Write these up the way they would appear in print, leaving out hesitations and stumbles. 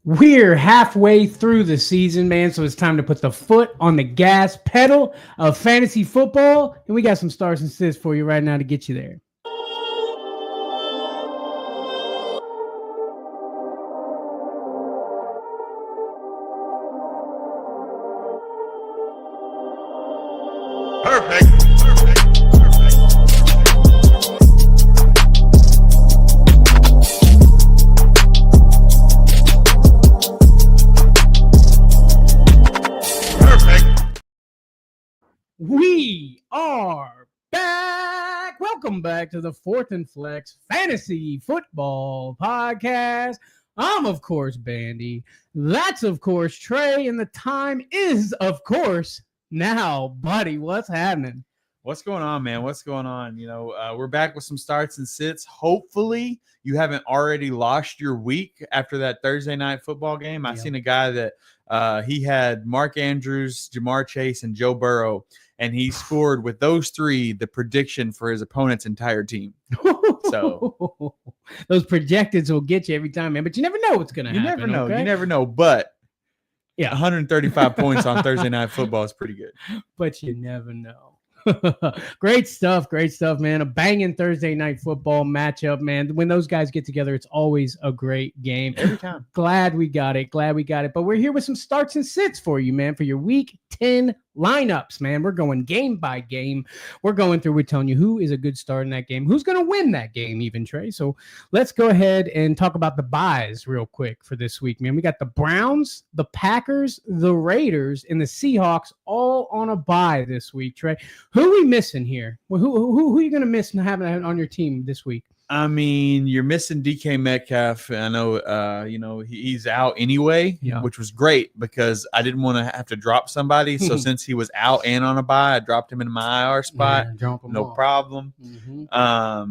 We're halfway through the season, man, so it's time to put the foot on the gas pedal of fantasy football, and we got some stars and sits for you right now to get you there. We are back. Welcome back to the Fourth and Flex Fantasy Football Podcast. I'm, of course, Bandy. That's, of course, Trey. And the time is, of course, now. Buddy, what's happening? What's going on, man? What's going on? We're back with some starts and sits. Hopefully, you haven't already lost your week after that Thursday night football game. I seen a guy that he had Mark Andrews, Jamar Chase, and Joe Burrow, and he scored with those three the prediction for his opponent's entire team. So those projecteds will get you every time, man. But you never know what's going to happen. You never know. Okay? You never know. But yeah, 135 points on Thursday night football is pretty good. But you never know. Great stuff, man. A banging Thursday night football matchup, man. When those guys get together, it's always a great game. Every time. Glad we got it. But we're here with some starts and sits for you, man, for your week 10 lineups, man. We're going game by game. We're telling you who is a good start in that game, who's going to win that game even, Trey. So let's go ahead and talk about the buys real quick for this week, man. We got the Browns, the Packers, the Raiders, and the Seahawks all on a bye this week, Trey. Who are we missing here? Well, who are you going to miss and having on your team this week? I mean, you're missing DK Metcalf. I know, he's out anyway, which was great because I didn't want to have to drop somebody. So since he was out and on a bye, I dropped him in my IR spot. No problem. Mm-hmm. I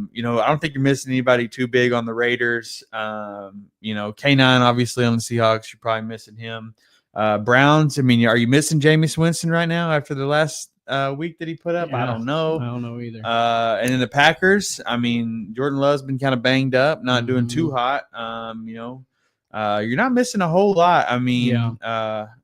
don't think you're missing anybody too big on the Raiders. K9 obviously on the Seahawks. You're probably missing him. Browns. I mean, are you missing Jameis Winston right now after the last week that he put up? Yeah, I don't know either. And then the Packers, I mean, Jordan Love's been kind of banged up, not doing too hot. You're not missing a whole lot. I mean,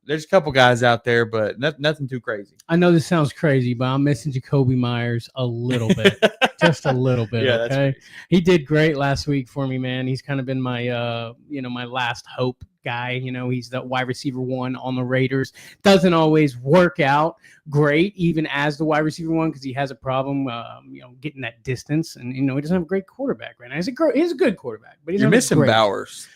there's a couple guys out there, but nothing too crazy. I know this sounds crazy, but I'm missing Jacoby Myers a little bit. Just a little bit. Yeah, okay. He did great last week for me, man. He's kind of been my my last hope guy. He's the wide receiver one on the Raiders. Doesn't always work out great, even as the wide receiver one, because he has a problem, getting that distance, and he doesn't have a great quarterback right now. He's a good quarterback, but you're missing Bowers.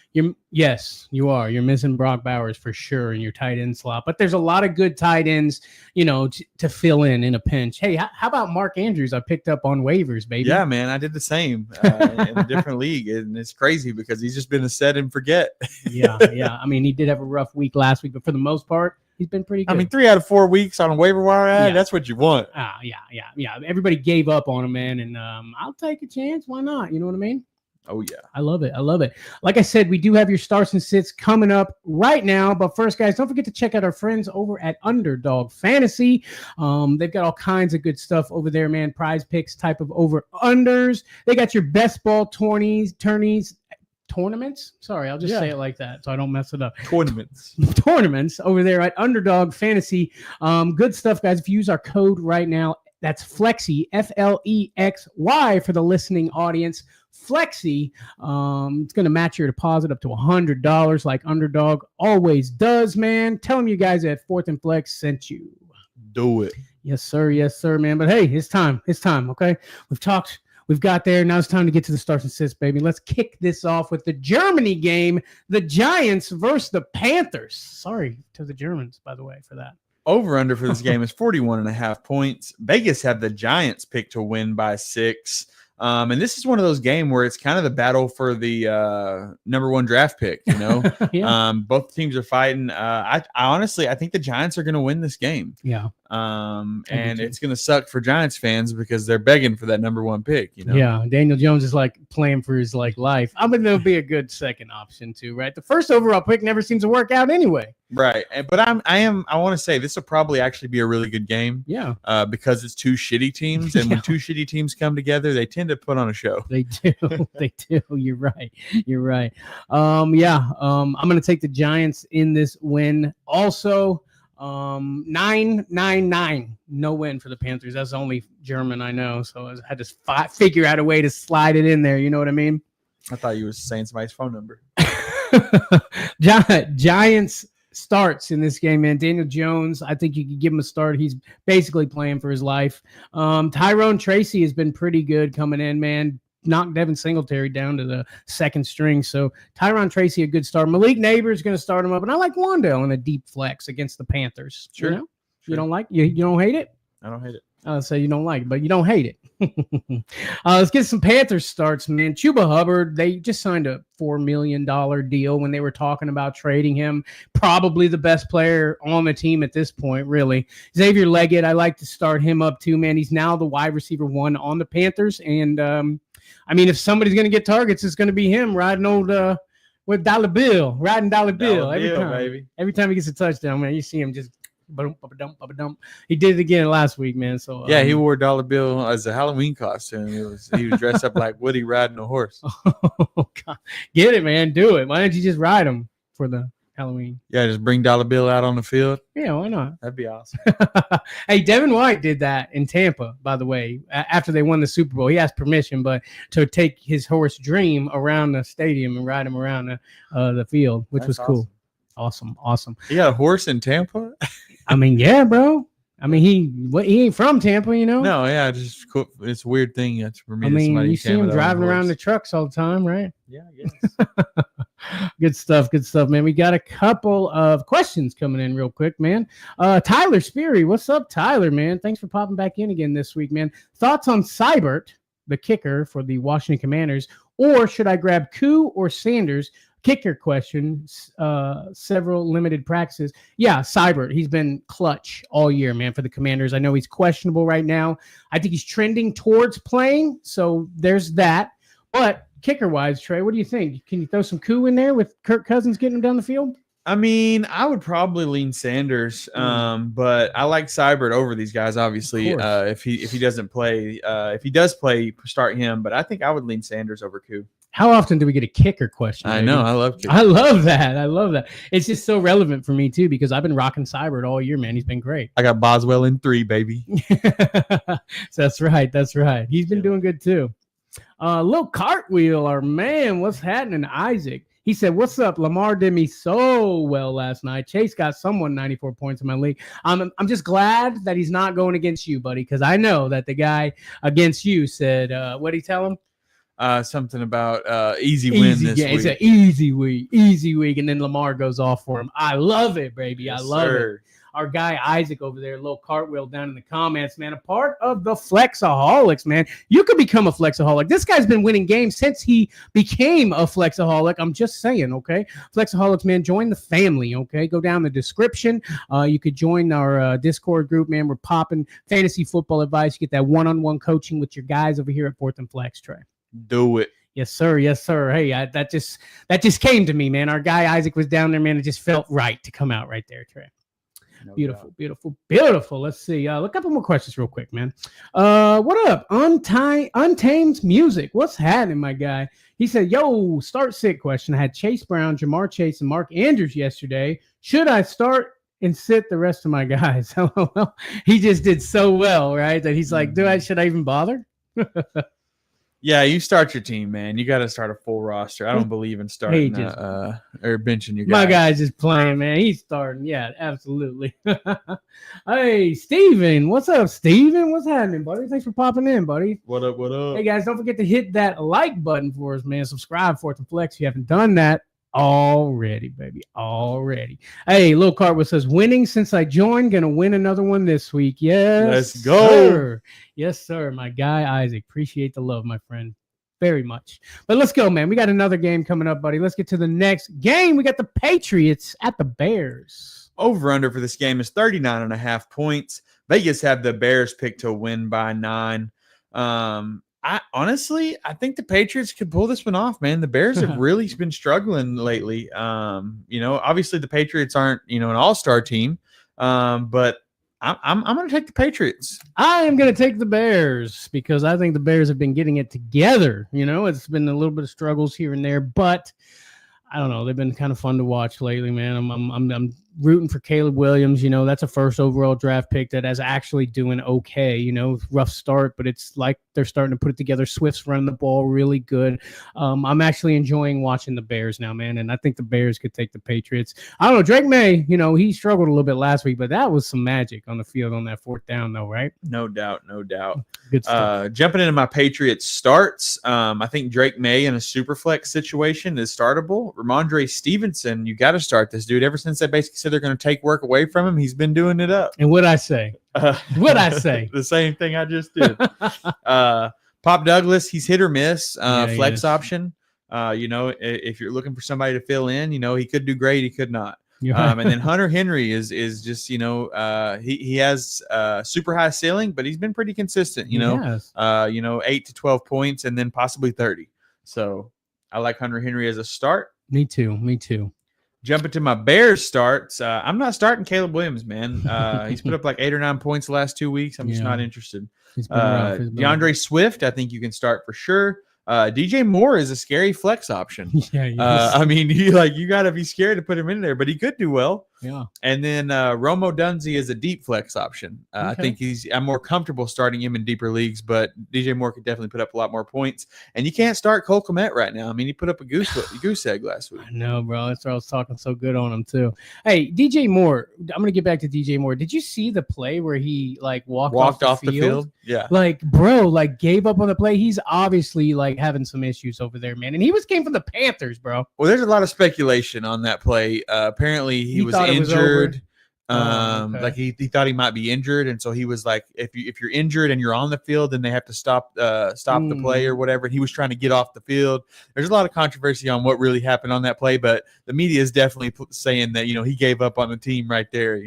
Yes, you are. You're missing Brock Bowers for sure in your tight end slot, but there's a lot of good tight ends, to fill in a pinch. Hey, how about Mark Andrews? I picked up on waivers, baby. Yeah, man, I did the same in a different league, and it's crazy because he's just been a set and forget. Yeah. I mean, he did have a rough week last week, but for the most part, he's been pretty good. I mean, 3 out of 4 weeks on a waiver wire ad, that's what you want. Yeah. Everybody gave up on him, man, and I'll take a chance. Why not? You know what I mean? Oh, yeah. I love it. Like I said, we do have your starts and sits coming up right now. But first, guys, don't forget to check out our friends over at Underdog Fantasy. They've got all kinds of good stuff over there, man. Prize picks type of over-unders. They got your best ball tourneys. Tournaments? Sorry, I'll just say it like that so I don't mess it up. Tournaments over there at Underdog Fantasy. Good stuff, guys. If you use our code right now, that's Flexy, Flexy, for the listening audience. Flexy, it's going to match your deposit up to $100 like Underdog always does, man. Tell them you guys at Fourth and Flex sent you. Do it. Yes, sir, man. But hey, it's time, okay? We've talked. We've got there. Now it's time to get to the starts and sits, baby. Let's kick this off with the Germany game, the Giants versus the Panthers. Sorry to the Germans, by the way, for that. Over-under for this game is 41.5 points. Vegas have the Giants picked to win by 6. And this is one of those games where it's kind of the battle for the number 1 draft pick, Yeah. Both teams are fighting. I honestly think the Giants are going to win this game. Yeah. And it's going to suck for Giants fans because they're begging for that number 1 pick. Yeah, Daniel Jones is like playing for his life. I mean, there'll be a good second option too, right? The first overall pick never seems to work out anyway. Right, but I want to say this will probably actually be a really good game. Yeah, because it's 2 shitty teams, and when 2 shitty teams come together, they tend to put on a show. They do, they do. You're right. I'm gonna take the Giants in this win. Also, 9-9-9, no win for the Panthers. That's the only German I know, so I had to figure out a way to slide it in there. You know what I mean? I thought you were saying somebody's phone number. Giants starts in this game, man. Daniel Jones, I think you could give him a start. He's basically playing for his life. Tyrone Tracy has been pretty good coming in, man. Knocked Devin Singletary down to the second string. So Tyrone Tracy, a good start. Malik Neighbor is going to start him up. And I like Wando in a deep flex against the Panthers. Sure. Sure. You don't like you don't hate it? I don't hate it. I'll say you don't like it, but you don't hate it. Let's get some Panthers starts, man. Chuba Hubbard, they just signed a $4 million deal when they were talking about trading him. Probably the best player on the team at this point, really. Xavier Leggett, I like to start him up too, man. He's now the wide receiver 1 on the Panthers. And, I mean, if somebody's going to get targets, it's going to be him riding with Dollar Bill, riding Dollar Bill every time. Baby. Every time he gets a touchdown, man, you see him just ba-dum. He did it again last week, man. So yeah, he wore Dollar Bill as a Halloween costume. He was dressed up like Woody riding a horse. Oh, God. Get it, man. Do it. Why don't you just ride him for the Halloween? Yeah, just bring Dollar Bill out on the field. Yeah, why not? That'd be awesome. Hey, Devin White did that in Tampa, by the way, after they won the Super Bowl. He asked permission, but to take his horse Dream around the stadium and ride him around the field, which was cool. Awesome. He got a horse in Tampa? I mean, yeah, bro. I mean, he ain't from Tampa, you know? No, yeah, just cool. It's a weird thing. That's for me. I mean, you see him driving around the trucks all the time, right? Yeah, I guess. Good stuff, man. We got a couple of questions coming in real quick, man. Tyler Speary, what's up, Tyler, man? Thanks for popping back in again this week, man. Thoughts on Seibert, the kicker for the Washington Commanders, or should I grab Koo or Sanders? Kicker question, several limited practices. Yeah, Seibert, he's been clutch all year, man, for the Commanders. I know he's questionable right now. I think he's trending towards playing, so there's that. But kicker-wise, Trey, what do you think? Can you throw some Koo in there with Kirk Cousins getting him down the field? I mean, I would probably lean Sanders, but I like Seibert over these guys, obviously, if he doesn't play. If he does play, start him, but I think I would lean Sanders over Koo. How often do we get a kicker question? I know. I love kicker. I love that. It's just so relevant for me, too, because I've been rocking Seibert all year, man. He's been great. I got Boswell in 3, baby. That's right. He's been doing good, too. Little Cartwheel, our man. What's happening, Isaac? He said, what's up? Lamar did me so well last night. Chase got someone 94 points in my league. I'm just glad that he's not going against you, buddy, because I know that the guy against you said, what did he tell him? Something about easy win this week. It's an easy week. And then Lamar goes off for him. I love it, baby. Yes, I love it. Our guy Isaac over there, little Cartwheel down in the comments, man, a part of the Flexaholics, man. You could become a Flexaholic. This guy's been winning games since he became a Flexaholic. I'm just saying, okay? Flexaholics, man, join the family, okay? Go down the description. You could join our Discord group, man. We're popping fantasy football advice. You get that one-on-one coaching with your guys over here at Fourth and Flex, Trey. Do it. Yes, sir. Hey, that just came to me, man. Our guy Isaac was down there, man. It just felt right to come out right there, Trey. No beautiful. Let's see. A couple more questions real quick, man. What up? Untamed Music. What's happening, my guy? He said, yo, start sit question. I had Chase Brown, Jamar Chase, and Mark Andrews yesterday. Should I start and sit the rest of my guys? Well, he just did so well, right? That he's like, should I even bother? Yeah, you start your team, man. You got to start a full roster. I don't believe in starting or benching your guys. My guy's just playing, man. He's starting. Yeah, absolutely. Hey, Steven. What's up, Steven? What's happening, buddy? Thanks for popping in, buddy. What up? Hey, guys, don't forget to hit that like button for us, man. Subscribe, Fourth and Flex. If you haven't done that already, baby. Already. Hey, Lil Cartwheel says, winning since I joined. Gonna win another one this week. Yes. Let's go. Sir. Yes, sir. My guy, Isaac. Appreciate the love, my friend. Very much. But let's go, man. We got another game coming up, buddy. Let's get to the next game. We got the Patriots at the Bears. Over-under for this game is 39.5 points. Vegas have the Bears picked to win by 9. I think the Patriots could pull this one off, man. The Bears have really been struggling lately. Obviously the Patriots aren't, an all-star team, but I'm going to take the Patriots. I am going to take the Bears because I think the Bears have been getting it together. It's been a little bit of struggles here and there, but I don't know. They've been kind of fun to watch lately, man. I'm rooting for Caleb Williams. That's a first overall draft pick that is actually doing okay. Rough start, but it's like they're starting to put it together. Swift's running the ball really good. I'm actually enjoying watching the Bears now, man, and I think the Bears could take the Patriots. I don't know. Drake May, he struggled a little bit last week, but that was some magic on the field on that 4th down, though, right? No doubt. Good stuff. Jumping into my Patriots starts, I think Drake May in a super flex situation is startable. Ramondre Stevenson, you got to start this dude. Ever since they basically said they're going to take work away from him, he's been doing it up. And what'd I say? The same thing I just did. Pop Douglas, he's hit or miss. Flex option. If you're looking for somebody to fill in, he could do great, he could not. And then Hunter Henry is just he has super high ceiling, but he's been pretty consistent. 8 to 12 points and then possibly 30. So I like Hunter Henry as a start. Me too. Jumping to my Bears starts. I'm not starting Caleb Williams, man. He's put up like 8 or 9 points the last 2 weeks. I'm just not interested. DeAndre Swift, I think you can start for sure. DJ Moore is a scary flex option. You got to be scared to put him in there, but he could do well. Yeah. And then Romo Dunze is a deep flex option. I think I'm more comfortable starting him in deeper leagues, but DJ Moore could definitely put up a lot more points. And you can't start Cole Kmet right now. He put up a goose egg last week. I know, bro. That's why I was talking so good on him too. Hey, DJ Moore. I'm gonna get back to DJ Moore. Did you see the play where he walked off the field? Yeah. Gave up on the play. He's obviously having some issues over there, man. And he came from the Panthers, bro. Well, there's a lot of speculation on that play. Apparently he was injured. He thought he might be injured, and so he was like, if you're injured and you're on the field, then they have to stop the play or whatever. And he was trying to get off the field. There's a lot of controversy on what really happened on that play, but the media is definitely saying that he gave up on the team right there.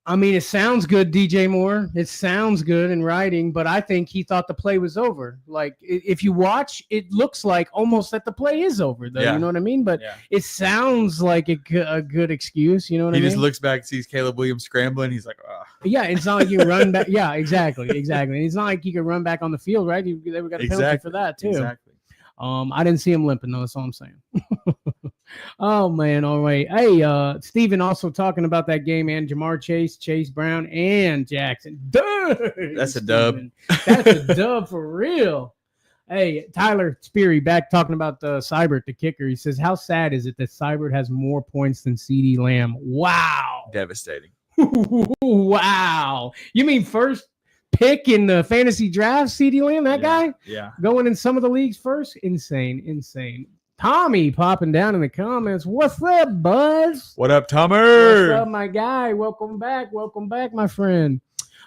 It sounds good, DJ Moore. It sounds good in writing, but I think he thought the play was over. If you watch, it looks like almost that the play is over, though. Yeah. You know what I mean? But it sounds like a good excuse. You know what I mean? He just looks back, sees Caleb Williams scrambling. He's like, oh. Yeah, it's not like you run back. Yeah, exactly. It's not like you could run back on the field, right? They got a penalty for that, too. Exactly. I didn't see him limping, though. That's all I'm saying. Oh, man. All right. Hey, Steven also talking about that game, man. Jamar Chase, Chase Brown, and Jackson. That's a dub. That's a dub for real. Hey, Tyler Sperry back talking about the Seibert, the kicker. He says, how sad is it that Seibert has more points than CeeDee Lamb? Wow. Devastating. Wow. You mean first pick in the fantasy draft, CeeDee Lamb, that guy? Yeah. Going in some of the leagues first? Insane. Tommy popping down in the comments. What's up, Buzz? What up, Tommy? What's up, my guy? Welcome back, my friend.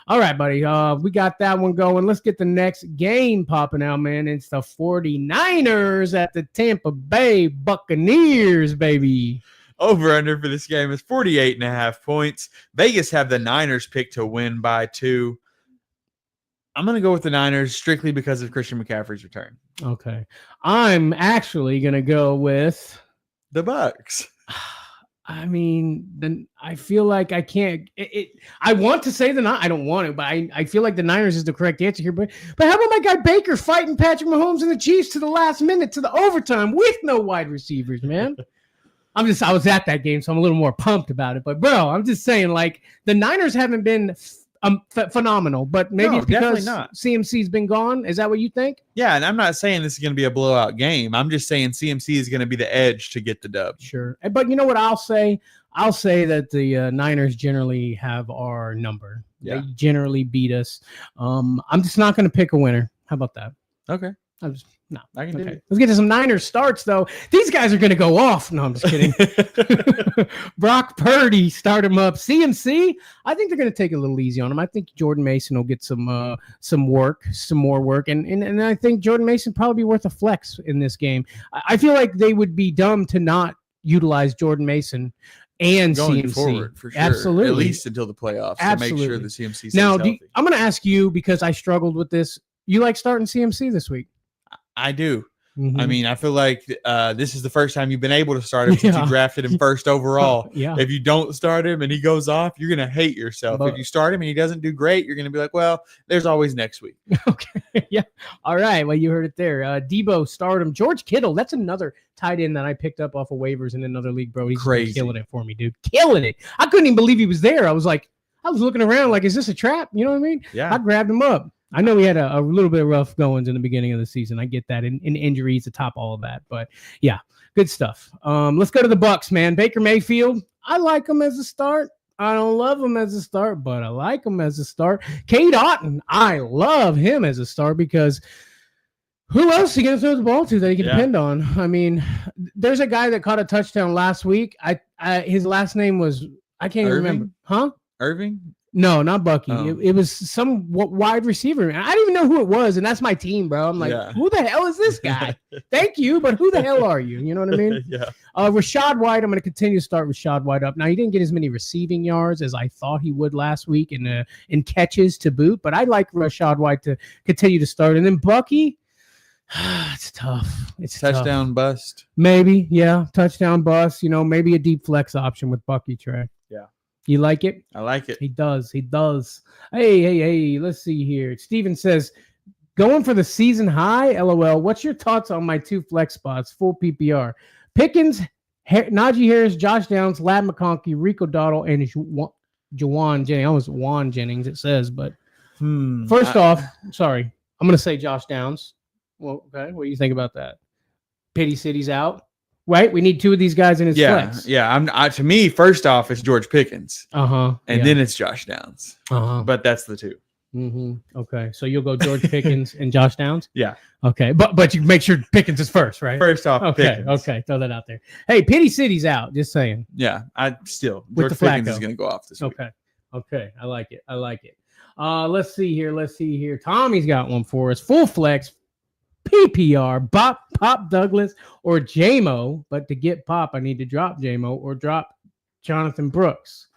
All right, buddy. We got that one going. Let's get the next game popping out, man. It's the 49ers at the Tampa Bay Buccaneers, baby. Over under for this game is 48.5 points. Vegas have the Niners picked to win by 2. I'm going to go with the Niners strictly because of Christian McCaffrey's return. Okay. I'm actually going to go with the Bucs. Then I feel like I can't. I want to say I don't want to, but I feel like the Niners is the correct answer here. But how about my guy Baker fighting Patrick Mahomes and the Chiefs to the last minute, to the overtime with no wide receivers, man? I was at that game, so I'm a little more pumped about it. But bro, I'm just saying, the Niners haven't been phenomenal, but maybe it's because CMC's been gone. Is that what you think? Yeah, and I'm not saying this is going to be a blowout game. I'm just saying CMC is going to be the edge to get the dub. Sure. But you know what I'll say? I'll say that the Niners generally have our number. Yeah. They generally beat us. I'm just not going to pick a winner. How about that? Okay. No, I can do it. Let's get to some Niners starts, though. These guys are going to go off. No, I'm just kidding. Brock Purdy, start him up. CMC, I think they're going to take it a little easy on him. I think Jordan Mason will get some more work. And I think Jordan Mason probably be worth a flex in this game. I feel like they would be dumb to not utilize Jordan Mason and going CMC. forward for sure. Absolutely. At least until the playoffs to make sure the CMC stays Now, healthy. I'm going to ask you, because I struggled with this. You like starting CMC this week? I do. Mhm. I mean, I feel like this is the first time you've been able to start him since you drafted him first overall. Yeah. If you don't start him and he goes off, you're going to hate yourself. If you start him and he doesn't do great, you're going to be like, well, there's always next week. Okay. Yeah. All right. Well, you heard it there. Debo started him. George Kittle. That's another tight end that I picked up off of waivers in another league, bro. He's crazy, killing it for me, dude. Killing it. I couldn't even believe he was there. I was looking around like, is this a trap? You know what I mean? Yeah. I grabbed him up. I know we had a little bit of rough goings in the beginning of the season. I get that, in injuries to top all of that. But yeah, good stuff. Let's go to the Bucks, man. Baker Mayfield. I like him as a start. I don't love him as a start, but I like him as a start. Cade Otton. I love him as a start because who else is he going to throw the ball to that he can depend on? I mean, there's a guy that caught a touchdown last week. His last name was, I can't even remember. Huh? Irving? No, not Bucky. Oh. It was some wide receiver. I didn't even know who it was, and that's my team, bro. I'm like, who the hell is this guy? Thank you, but who the hell are you? You know what I mean? Yeah. Rachaad White, I'm going to continue to start Rachaad White up. Now, he didn't get as many receiving yards as I thought he would last week in catches to boot, but I like Rachaad White to continue to start. And then Bucky, it's tough. It's touchdown bust. Maybe, yeah. Touchdown bust. You know, maybe a deep flex option with Bucky, Trey. Yeah. You like it? I like it. He does. Hey. Let's see here. Steven says, going for the season high, LOL. What's your thoughts on my 2 flex spots, full PPR? Pickens, Najee Harris, Josh Downs, Lad McConkey, Rico Dowdle, and Juwan Jennings. Almost Juwan Jennings, it says. But first off, sorry. I'm going to say Josh Downs. Well, okay. What do you think about that? Pity City's out. Right, we need 2 of these guys in his flex. Yeah. To me, first off, it's George Pickens, and then it's Josh Downs. But that's the 2. Mm-hmm. Okay, so you'll go George Pickens and Josh Downs. Yeah. Okay, but you make sure Pickens is first, right? First off, okay, Pickens. Okay, throw that out there. Hey, Pity City's out. Just saying. Yeah, George With Pickens is going to go off this week. Okay, I like it. Let's see here. Tommy's got one for us. Full flex. PPR, Pop Douglas or JMO, but to get Pop, I need to drop JMO or drop Jonathan Brooks.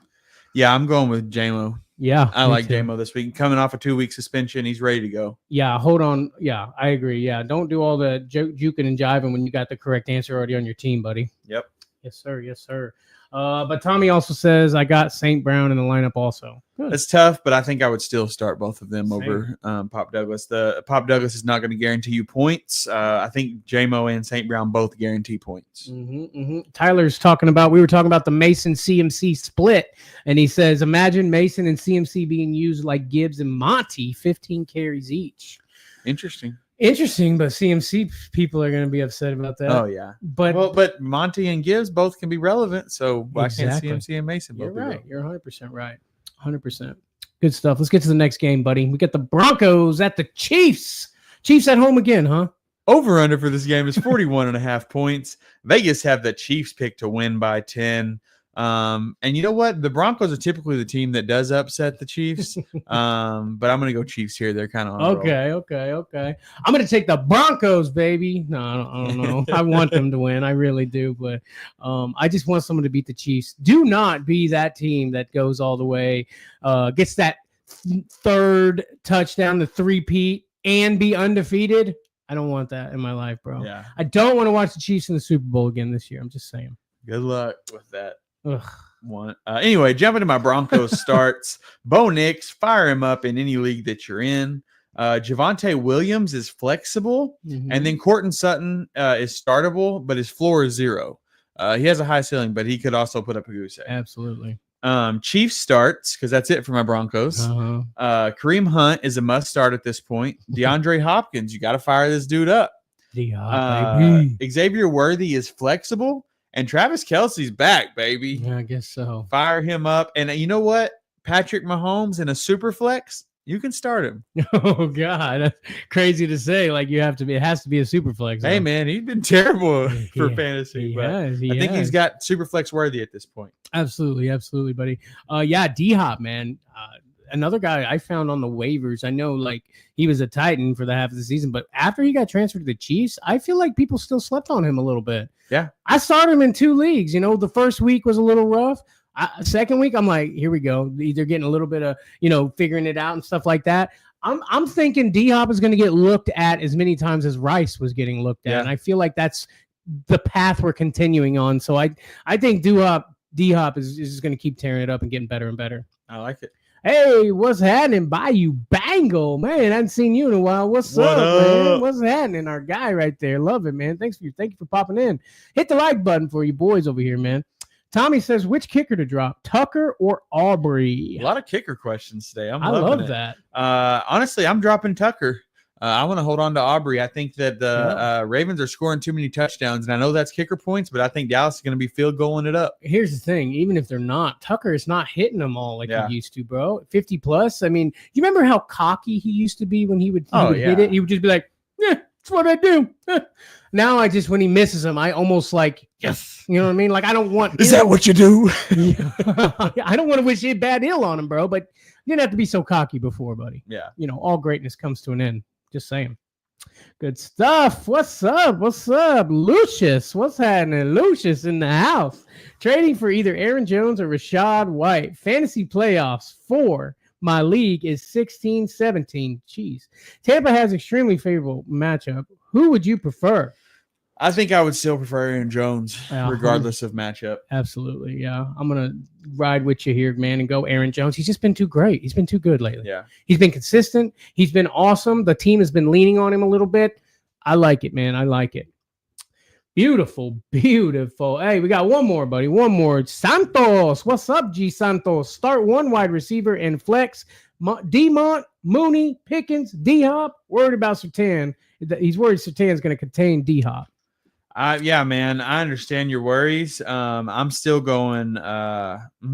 Yeah, I'm going with JMO. Yeah, I like JMO this week. Coming off a 2-week suspension, he's ready to go. Yeah, hold on. Yeah, I agree. Yeah, don't do all the juking and jiving when you got the correct answer already on your team, buddy. Yep. Yes, sir. But Tommy also says I got St. Brown in the lineup also. Good. It's tough, but I think I would still start both of them over Pop Douglas. The Pop Douglas is not going to guarantee you points. I think JMO and St. Brown both guarantee points. Tyler's we were talking about the Mason CMC split, and he says, imagine Mason and CMC being used like Gibbs and Monty, 15 carries each. Interesting, but CMC people are going to be upset about that. Oh, yeah. But Monty and Gibbs both can be relevant, so why can't CMC and Mason both be relevant? You're 100% right. 100%. Good stuff. Let's get to the next game, buddy. We got the Broncos at the Chiefs. Chiefs at home again, huh? Over-under for this game is 41.5 points. Vegas have the Chiefs picked to win by 10. And you know what? The Broncos are typically the team that does upset the Chiefs. But I'm going to go Chiefs here. They're kind of on Okay. I'm going to take the Broncos, baby. No, I don't know. I want them to win. I really do. But I just want someone to beat the Chiefs. Do not be that team that goes all the way, gets that 3rd touchdown, the 3-peat, and be undefeated. I don't want that in my life, bro. Yeah. I don't want to watch the Chiefs in the Super Bowl again this year. I'm just saying. Good luck with that. Ugh. Anyway, jumping to my Broncos starts. Bo Nix, fire him up in any league that you're in. Javonte Williams is flexible, and then Courtland Sutton is startable, but his floor is 0. He has a high ceiling, but he could also put up a goose egg. Absolutely. Chiefs starts, because that's it for my Broncos. Kareem Hunt is a must start at this point. DeAndre Hopkins, you got to fire this dude up. Xavier Worthy is flexible. And Travis Kelce's back, baby. Yeah, I guess so. Fire him up. And you know what? Patrick Mahomes in a super flex, you can start him. Oh, God. That's crazy to say. Like, it has to be a super flex. Hey, man, he's been terrible for fantasy. I think he's got super flex worthy at this point. Absolutely, buddy. D-Hop, man. another guy I found on the waivers. I know like he was a Titan for the half of the season, but after he got transferred to the Chiefs, I feel like people still slept on him a little bit. Yeah. I started him in 2 leagues. You know, the first week was a little rough. Second week, I'm like, here we go. Either getting a little bit of, figuring it out and stuff like that. I'm thinking D-Hop is going to get looked at as many times as Rice was getting looked at. Yeah. And I feel like that's the path we're continuing on. So I think D-Hop is going to keep tearing it up and getting better and better. I like it. Hey, what's happening, Bayou Bangle? Man, I haven't seen you in a while. What's up, man? What's happening? Our guy right there. Love it, man. Thank you for popping in. Hit the like button for you boys over here, man. Tommy says, which kicker to drop, Tucker or Aubrey? A lot of kicker questions today. I love that. Honestly, I'm dropping Tucker. I want to hold on to Aubrey. I think that the Ravens are scoring too many touchdowns, and I know that's kicker points, but I think Dallas is going to be field goaling it up. Here's the thing. Even if they're not, Tucker is not hitting them all like he used to, bro. 50 plus. I mean, you remember how cocky he used to be when he would hit it? He would just be like, yeah, that's what I do. Now when he misses them, I almost like, yes. You know what I mean? Like, I don't want. Is that what you do? I don't want to wish bad ill on him, bro, but you didn't have to be so cocky before, buddy. Yeah. All greatness comes to an end. Just saying. Good stuff. What's up? Lucius, what's happening? Lucius in the house. Trading for either Aaron Jones or Rachaad White. Fantasy playoffs for my league is 16-17. Jeez. Tampa has extremely favorable matchup. Who would you prefer? I think I would still prefer Aaron Jones, regardless of matchup. Absolutely, yeah. I'm going to ride with you here, man, and go Aaron Jones. He's just been too great. He's been too good lately. Yeah. He's been consistent. He's been awesome. The team has been leaning on him a little bit. I like it, man. I like it. Beautiful, beautiful. Hey, we got one more, buddy. One more. Santos. What's up, G Santos? Start one wide receiver and flex. Demont, Mooney, Pickens, D-Hop. Worried about Surtain. He's worried Surtain's going to contain D-Hop. Yeah, man, I understand your worries. I'm still going. I like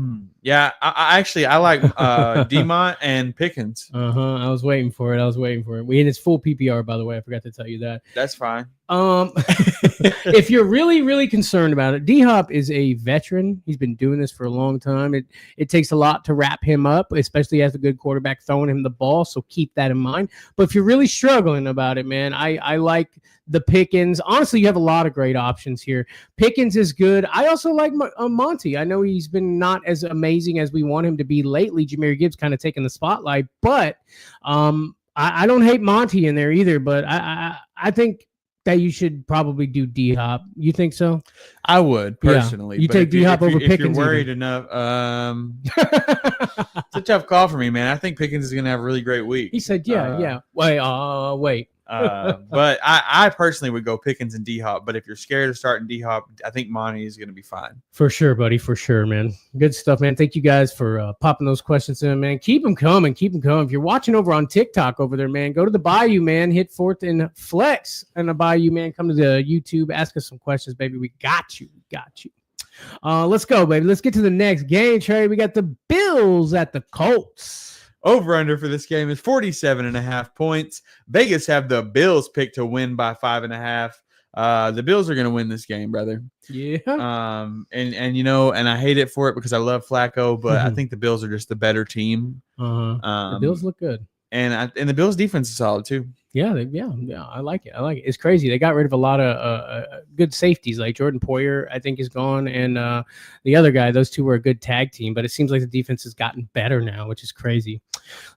Demont and Pickens. I was waiting for it. We in his full PPR, by the way. I forgot to tell you that. That's fine. If you're really, really concerned about it, D-Hop is a veteran. He's been doing this for a long time. It takes a lot to wrap him up, especially as a good quarterback throwing him the ball. So keep that in mind. But if you're really struggling about it, man, I like the Pickens. Honestly, you have a lot of great options here. Pickens is good. I also like Monty. I know he's been not as amazing as we want him to be lately. Jahmyr Gibbs kind of taking the spotlight, but I don't hate Monty in there either. But I think that you should probably do D-Hop. You think so? I would personally. Yeah. You take D-Hop over Pickens. If you're worried enough, it's a tough call for me, man. I think Pickens is going to have a really great week. He said, yeah. Wait. But I personally would go Pickens and D-Hop. But if you're scared of starting D-Hop, I think Monty is going to be fine. For sure, buddy. For sure, man. Good stuff, man. Thank you guys for popping those questions in, man. Keep them coming. If you're watching over on TikTok over there, man, go to the Bayou, man. Hit Fourth and Flex and the Bayou, man. Come to the YouTube. Ask us some questions, baby. We got you. Let's go, baby. Let's get to the next game, Trey. We got the Bills at the Colts. Over-under for this game is 47.5 points. Vegas have the Bills picked to win by 5.5. The Bills are going to win this game, brother. Yeah. And I hate it for it because I love Flacco, but I think the Bills are just the better team. The Bills look good. And the Bills defense is solid too. Yeah, I like it. It's crazy. They got rid of a lot of good safeties, like Jordan Poyer, I think, is gone, and the other guy. Those two were a good tag team, but it seems like the defense has gotten better now, which is crazy.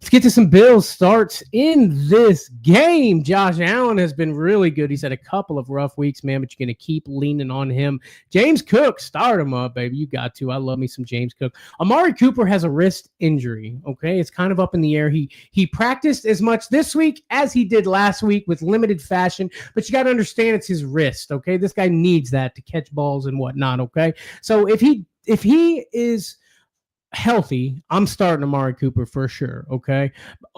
Let's get to some Bills starts in this game. Josh Allen has been really good. He's had a couple of rough weeks, man, but you're going to keep leaning on him. James Cook, start him up, baby. You got to. I love me some James Cook. Amari Cooper has a wrist injury, okay? It's kind of up in the air. He practiced as much this week as he did last week with limited fashion, but you got to understand it's his wrist, okay? This guy needs that to catch balls and whatnot, okay? So if he is healthy, I'm starting Amari Cooper for sure, okay?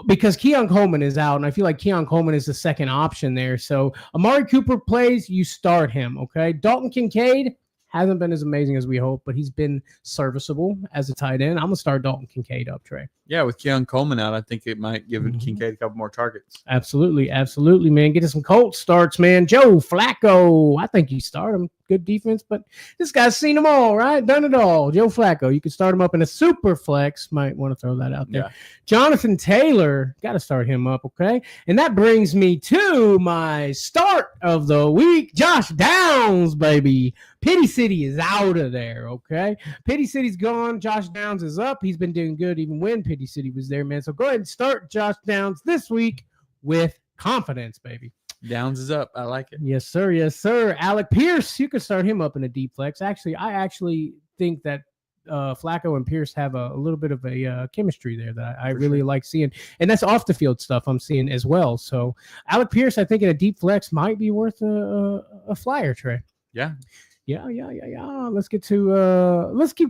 Because Keon Coleman is out, and I feel like Keon Coleman is the second option there. So Amari Cooper plays, you start him, okay? Dalton Kincaid hasn't been as amazing as we hope, but he's been serviceable as a tight end. I'm going to start Dalton Kincaid up, Trey. Yeah, with Keon Coleman out, I think it might give Kincaid a couple more targets. Absolutely, man. Get to some Colts starts, man. Joe Flacco, I think you start him. good defense, but this guy's seen them all, right? Done it all. Joe Flacco, you can start him up in a super flex. Might want to throw that out there. Yeah. Jonathan Taylor, got to start him up, okay? And that brings me to my start of the week. Josh Downs, baby. Pity City is out of there, okay? Pity City's gone. Josh Downs is up. He's been doing good even when Pity City was there, man. So go ahead and start Josh Downs this week with confidence, baby. Downs is up. I like it. Yes, sir. Yes, sir. Alec Pierce, you can start him up in a deep flex. Actually, I think that Flacco and Pierce have a little bit of a chemistry there that I really like seeing. And that's off the field stuff I'm seeing as well. So Alec Pierce, I think in a deep flex might be worth a flyer, Trey. Yeah. Yeah. Let's keep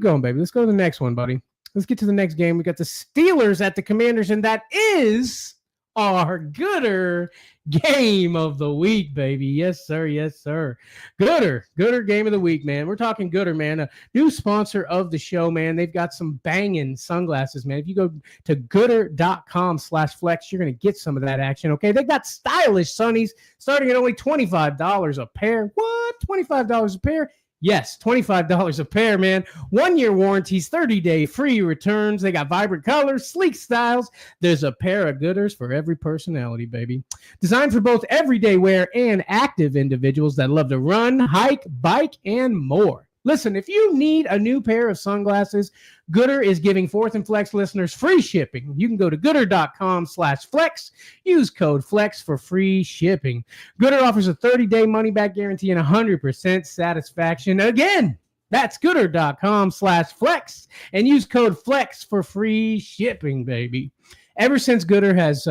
going, baby. Let's go to the next one, buddy. Let's get to the next game. We got the Steelers at the Commanders, and that is our gooder game of the week, baby. Yes, sir. Yes, sir. Gooder game of the week, man. We're talking Gooder, man. A new sponsor of the show, man. They've got some banging sunglasses, man. If you go to gooder.com/flex, you're going to get some of that action, okay? They got stylish sunnies starting at only $25 a pair. What? $25 a pair? Yes, $25 a pair, man. 1-year warranties, 30-day free returns. They got vibrant colors, sleek styles. There's a pair of Gooders for every personality, baby. Designed for both everyday wear and active individuals that love to run, hike, bike, and more. Listen, if you need a new pair of sunglasses, Gooder is giving Fourth and Flex listeners free shipping. You can go to gooder.com/flex. Use code FLEX for free shipping. Gooder offers a 30-day money-back guarantee and 100% satisfaction. Again, that's gooder.com/flex and use code FLEX for free shipping, baby. Ever since Gooder has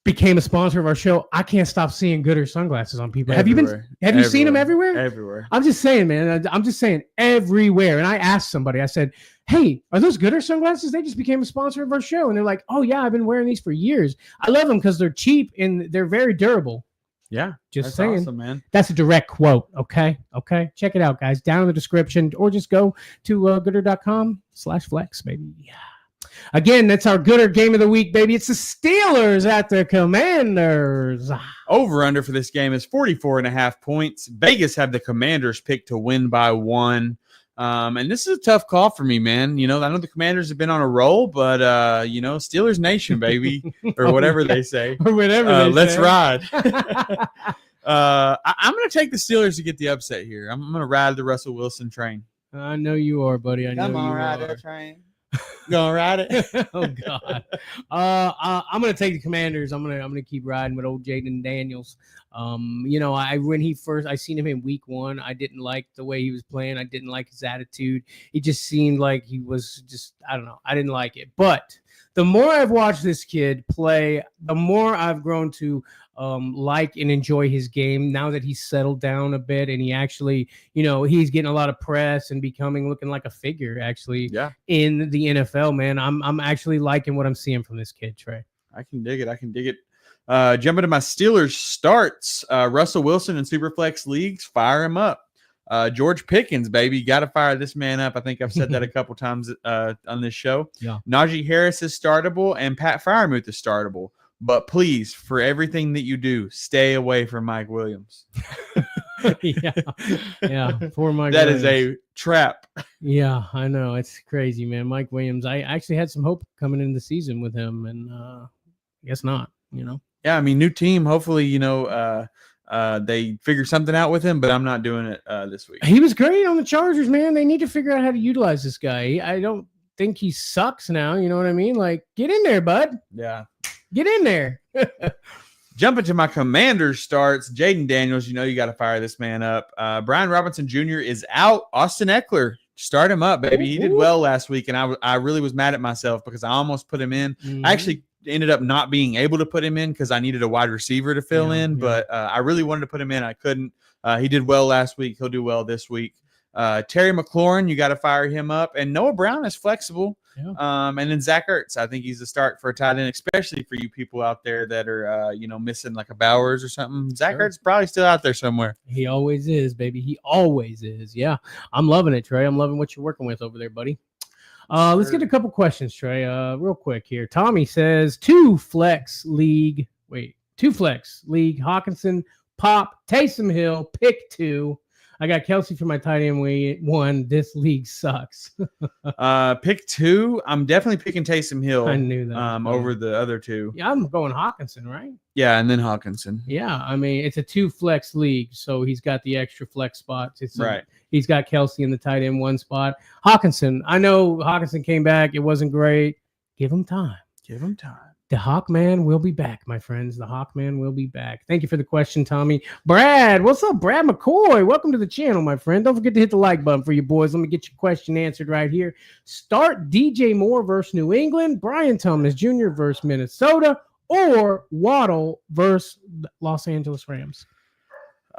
became a sponsor of our show, I can't stop seeing Gooder sunglasses on people. Everywhere. Have you seen them everywhere? Everywhere. I'm just saying, man. I'm just saying everywhere. And I asked somebody, I said, hey, are those Gooder sunglasses? They just became a sponsor of our show. And they're like, oh, yeah, I've been wearing these for years. I love them because they're cheap and they're very durable. Yeah. Just saying. Awesome, man. That's a direct quote. Okay. Check it out, guys. Down in the description, or just go to gooder.com/flex, baby. Yeah. Again, that's our Gooder game of the week, baby. It's the Steelers at the Commanders. Over under for this game is 44.5 points. Vegas have the Commanders picked to win by 1. And this is a tough call for me, man. You know, I know the Commanders have been on a roll, but Steelers Nation, baby, or whatever they say. Or whatever let's ride. I'm going to take the Steelers to get the upset here. I'm going to ride the Russell Wilson train. I know you are, buddy. Come on, ride that train. Gonna ride it. Oh God. I'm gonna take the Commanders. I'm gonna keep riding with old Jaden Daniels. I seen him in week 1, I didn't like the way he was playing. I didn't like his attitude. He just seemed like he was just, I don't know. I didn't like it. But the more I've watched this kid play, the more I've grown to like and enjoy his game now that he's settled down a bit, and he actually, he's getting a lot of press and looking like a figure actually in the NFL, man. I'm actually liking what I'm seeing from this kid, Trey. I can dig it. Jumping to my Steelers starts, Russell Wilson in Superflex leagues, fire him up. George Pickens, baby, got to fire this man up. I think I've said that a couple times on this show. Yeah. Najee Harris is startable and Pat Freiermuth is startable. But please, for everything that you do, stay away from Mike Williams. Yeah. Poor Mike That Williams. is a trap. Yeah, I know. It's crazy, man. Mike Williams, I actually had some hope coming into the season with him, and I guess not, Yeah, I mean, new team. Hopefully, they figure something out with him, but I'm not doing it this week. He was great on the Chargers, man. They need to figure out how to utilize this guy. I don't think he sucks now. You know what I mean? Like, get in there, bud. Yeah. Get in there. Jumping to my Commanders starts, Jaden Daniels, you got to fire this man up. Brian Robinson Jr. is out. Austin Eckler, start him up, baby. He did well last week, and I really was mad at myself because I almost put him in. Mm-hmm. I actually ended up not being able to put him in because I needed a wide receiver to fill in, but I really wanted to put him in. I couldn't. He did well last week. He'll do well this week. Terry McLaurin, you got to fire him up. And Noah Brown is flexible. Yeah. And then Zach Ertz, I think he's a start for a tight end, especially for you people out there that are, missing like a Bowers or something. Zach Ertz probably still out there somewhere. He always is, baby. He always is. Yeah. I'm loving it, Trey. I'm loving what you're working with over there, buddy. Let's get a couple questions, Trey. Real quick here. Tommy says 2 flex league. Hawkinson, Pop, Taysom Hill, pick 2. I got Kelsey for my tight end one. This league sucks. Pick 2. I'm definitely picking Taysom Hill. I knew that. Over the other 2. Yeah, I'm going Hawkinson, right? Yeah, and then Hawkinson. Yeah, I mean, it's a 2 flex league, so he's got the extra flex spots. Right. He's got Kelsey in the tight end 1 spot. Hawkinson, I know Hawkinson came back. It wasn't great. Give him time. Give him time. The Hawkman will be back, my friends. The Hawkman will be back. Thank you for the question, Tommy. Brad, what's up, Brad McCoy? Welcome to the channel, my friend. Don't forget to hit the like button for you boys. Let me get your question answered right here. Start DJ Moore versus New England, Brian Thomas Jr. versus Minnesota, or Waddle versus Los Angeles Rams.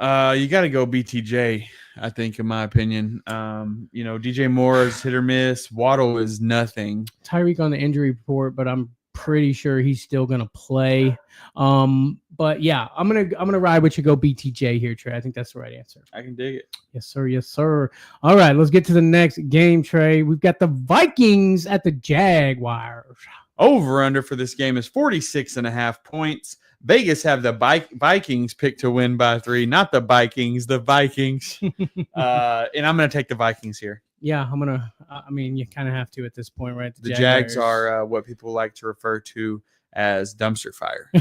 You got to go BTJ, I think, in my opinion. DJ Moore is hit or miss. Waddle is nothing. Tyreek on the injury report, but I'm pretty sure he's still gonna play. But yeah, I'm gonna ride with you. Go BTJ here, Trey. I think that's the right answer. I can dig it. Yes, sir. Yes, sir. All right, let's get to the next game, Trey. We've got the Vikings at the Jaguars. Over under for this game is 46.5 points. Vegas have the Vikings picked to win by 3, not the Vikings, the Vikings. And I'm going to take the Vikings here. Yeah, I'm going to. I mean, you kind of have to at this point, right? The Jags are what people like to refer to as dumpster fire.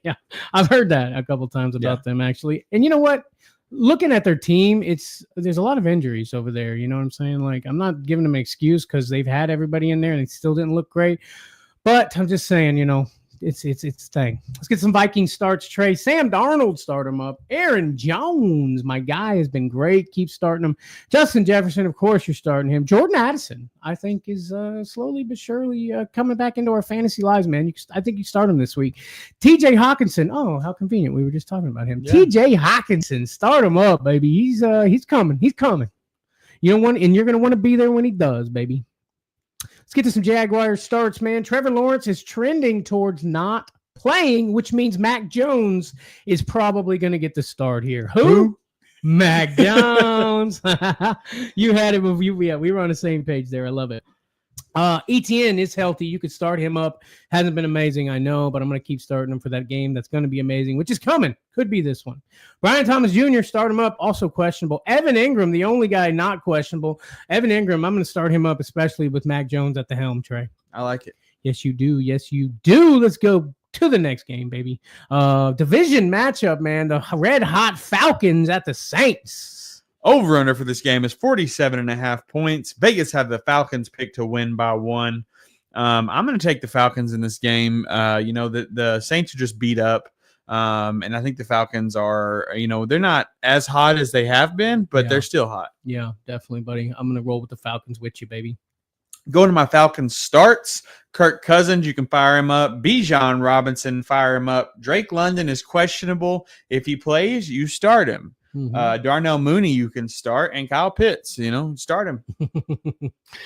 Yeah, I've heard that a couple times about them, actually. And you know what? Looking at their team, there's a lot of injuries over there. You know what I'm saying? Like, I'm not giving them an excuse because they've had everybody in there and it still didn't look great. But I'm just saying, it's thing. Let's get some Viking starts, Trey. Sam Darnold, start him up. Aaron Jones, my guy, has been great. Keep starting him. Justin Jefferson, of course, you're starting him. Jordan Addison, I think, is slowly but surely coming back into our fantasy lives, man. I think you start him this week. TJ Hawkinson, oh, how convenient. We were just talking about him. Yeah. TJ Hawkinson, start him up, baby. He's coming. He's coming. You're going to want to be there when he does, baby. Let's get to some Jaguars starts, man. Trevor Lawrence is trending towards not playing, which means Mac Jones is probably going to get the start here. Who? Mac Jones. You had it with you. Yeah, we were on the same page there. I love it. ETN is healthy. You could start him up. Hasn't been amazing, I know, but I'm going to keep starting him for that game that's going to be amazing, which is coming. Could be this one. Brian Thomas Jr., start him up. Also questionable. Evan Ingram, the only guy not questionable. Evan Ingram, I'm going to start him up, especially with Mac Jones at the helm, Trey. I like it. Yes, you do. Yes, you do. Let's go to the next game, baby. Division matchup, man. The red hot Falcons at the Saints. Over under for this game is 47.5 points. Vegas have the Falcons picked to win by 1. I'm going to take the Falcons in this game. The Saints are just beat up. And I think the Falcons are, they're not as hot as they have been, but they're still hot. Yeah, definitely, buddy. I'm going to roll with the Falcons with you, baby. Going to my Falcons starts. Kirk Cousins, you can fire him up. Bijan Robinson, fire him up. Drake London is questionable. If he plays, you start him. Mm-hmm. Darnell Mooney, you can start, and Kyle Pitts, start him.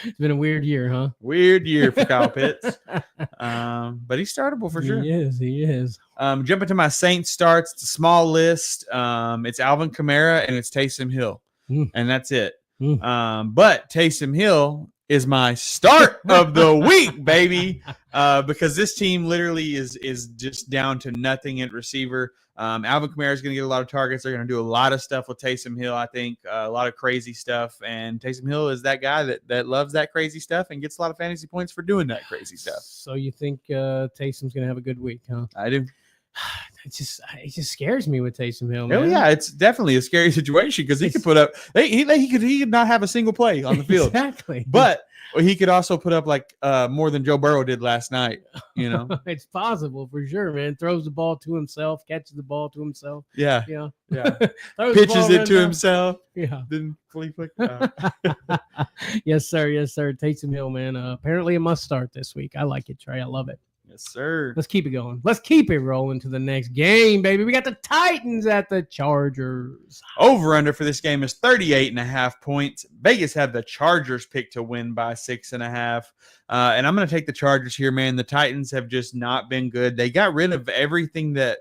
It's been a weird year, huh? Weird year for Kyle Pitts. But he's startable for sure. He is. Jumping to my Saints starts. It's a small list. It's Alvin Kamara and it's Taysom Hill. And that's it. But Taysom Hill is my start of the week, baby. Because this team literally is just down to nothing at receiver. Alvin Kamara is going to get a lot of targets. They're going to do a lot of stuff with Taysom Hill, I think, a lot of crazy stuff. And Taysom Hill is that guy that loves that crazy stuff and gets a lot of fantasy points for doing that crazy stuff. So you think Taysom's going to have a good week, huh? I do. It just scares me with Taysom Hill, man. Oh yeah, it's definitely a scary situation because he could put up. He could not have a single play on the field. Exactly. But he could also put up like more than Joe Burrow did last night. It's possible for sure, man. Throws the ball to himself, catches the ball to himself. Yeah. Pitches it to himself. Yeah. Didn't flea flick. Yes, sir. Taysom Hill, man. Apparently a must start this week. I like it, Trey. I love it. Yes, sir. Let's keep it going. Let's keep it rolling to the next game, baby. We got the Titans at the Chargers. Over under for this game is 38.5 points. Vegas have the Chargers picked to win by 6.5. And I'm going to take the Chargers here, man. The Titans have just not been good. They got rid of everything that